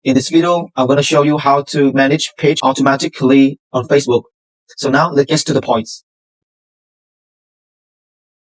In this video, I'm going to show you how to manage page automatically on Facebook. So now let's get to the points.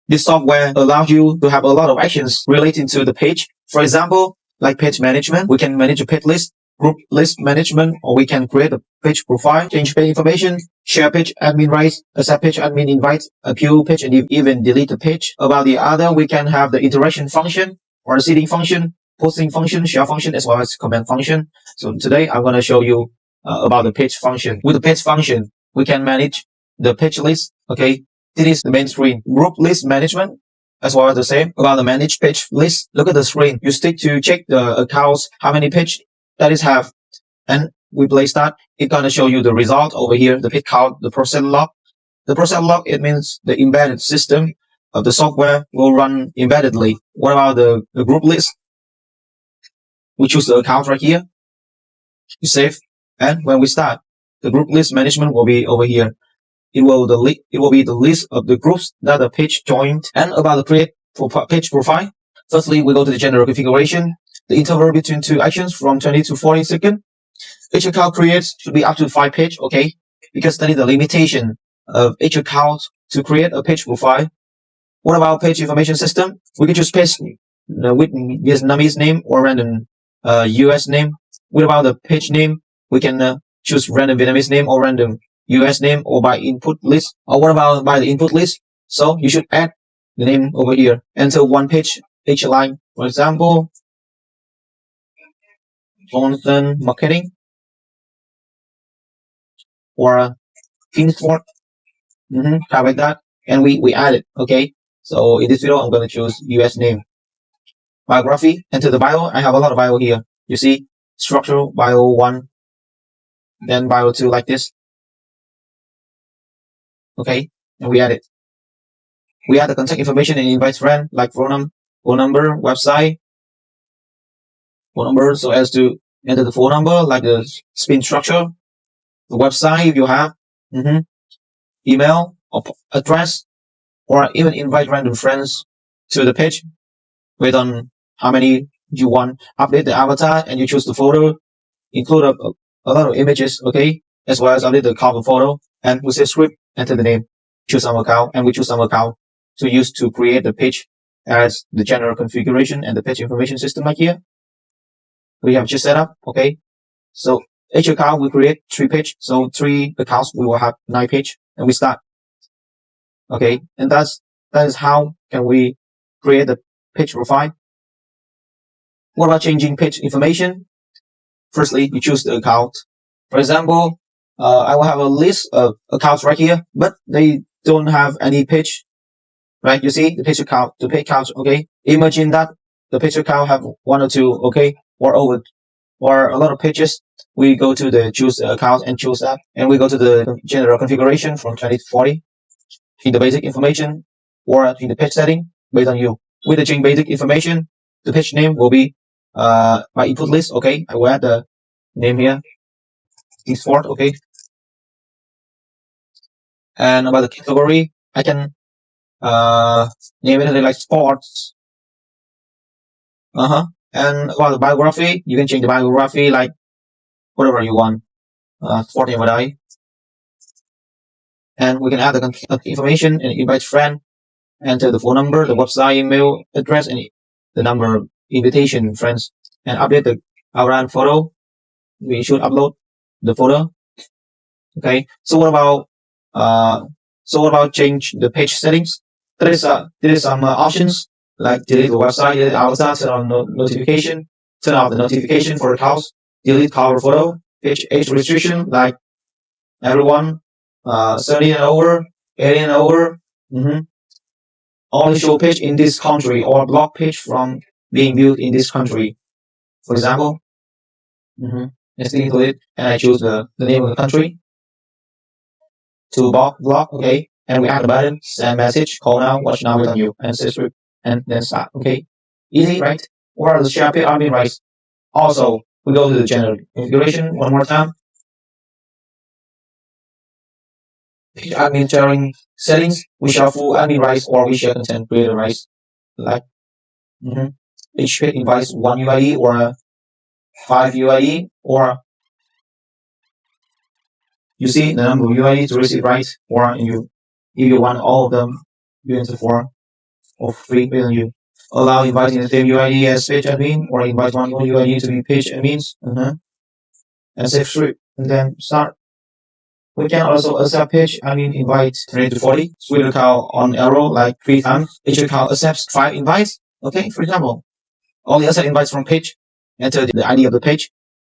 This software allows you to have a lot of actions relating to the page. For example, like page management, we can manage a page list, group list management, or we can create a page profile, change page information, share page admin rights, accept page admin invites, appeal page, and even delete the page. About the other, we can have the interaction function or the seeding function, posting function, share function, as well as comment function. So today I'm going to show you about the page function. With the page function, we can manage the page list. Okay, this is the main screen. Group list management as well as the same. About the manage page list, look at the screen. You stick to check the accounts, how many page that is have, and we place that. It's gonna show you the result over here, the page count, the process log. The process log, it means the embedded system of the software will run embeddedly. What about the group list? We choose the account right here. You save, and when we start, the group list management will be over here. It will be the list of the groups that the page joined. And about the create page profile, firstly we go to the general configuration. The interval between two actions from 20 to 40 seconds. Each account creates should be up to 5 pages, okay? Because that is the limitation of each account to create a page profile. What about page information system? We can choose page with Vietnamese name or random US name. What about the page name? We can choose random Vietnamese name or random US name, or by input list. Or what about by the input list? So you should add the name over here. Enter one page each line. For example, content marketing or Kingsford. Type like that, and we add it. Okay. So in this video, I'm going to choose US name. Biography. Enter the bio. I have a lot of bio here. You see, structural bio 1, then bio 2 like this. Okay, and we add it. We add the contact information and invite friend like phone number, website, phone number, so as to enter the phone number like the spin structure, the website if you have, email or address, or even invite random friends to the page based on how many you want. Update the avatar and you choose the photo, include a lot of images, okay, as well as update the cover photo, and we say script, enter the name, choose some account, and we choose some account to use to create the page as the general configuration and the page information system like here. We have just set up, okay. So each account we create 3 pages, so 3 accounts we will have 9 pages, and we start. Okay, and that is how can we create the page profile. What about changing page information? Firstly, you choose the account. For example, I will have a list of accounts right here, but they don't have any page. Right, you see the page account, the page count, okay? Imagine that the page account have 1 or 2, okay, or over, or a lot of pages. We go to the choose account and choose that, and we go to the general configuration from 20 to 40. In the basic information or in the page setting based on you. With the change basic information, the page name will be my input list, okay? I will add the name here, Kingsford, okay? And about the category, I can name it like sports. And about the biography, you can change the biography like whatever you want. Sporting what I. And we can add the information and invite friend, enter the phone number, the website, email address, and the number of invitation friends, and update the outline photo. We should upload the photo. Okay. So what about change the page settings? There is some options like delete the website, delete avatar, turn on notification, turn off the notification for accounts, delete cover photo, page age restriction like everyone 30 and over, 80 and over. Only show page in this country or block page from being viewed in this country. For example, let's include it, and I choose the name of the country to block, okay, and we add the button, send message, call now, watch now, wait on you, and set script, and then start, okay. Easy, right? Or the share page admin rights. Also, we go to the general configuration one more time. Page admin sharing settings, we share full admin rights or we share content creator rights. Like each page invites 1 UID or 5 UID, or you see the number of UID to receive, right? Or if you want all of them, you enter 4 or 3, you allow inviting the same UID as page admin, or invite one more UID to be page admins, and save script, and then start. We can also accept page admin invite 30 to 40. Switch account on arrow like 3 times. Each account accepts 5 invites. Okay, for example, only accept invites from page. Enter the ID of the page,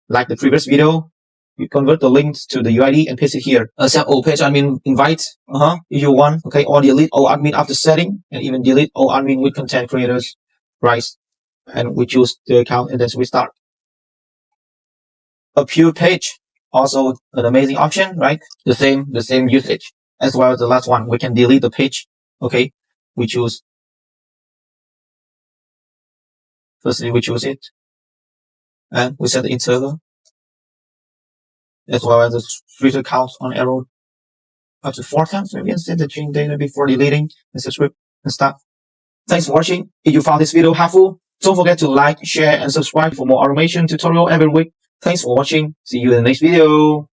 like the previous video. You convert the link to the UID and paste it here. Accept all page admin invites. If you want. Okay, or delete all admin after setting, and even delete all admin with content creators. Right. And we choose the account, and then we start. A pure page, also an amazing option, right? The same usage as well as the last one. We can delete the page. Okay, we choose. Firstly, we choose it, and we set the interval as well as the filter count on arrow up to 4 times. Maybe and set the change data before deleting and subscribe and start. Thanks for watching. If you found this video helpful, don't forget to like, share, and subscribe for more automation tutorial every week. Thanks for watching. See you in the next video.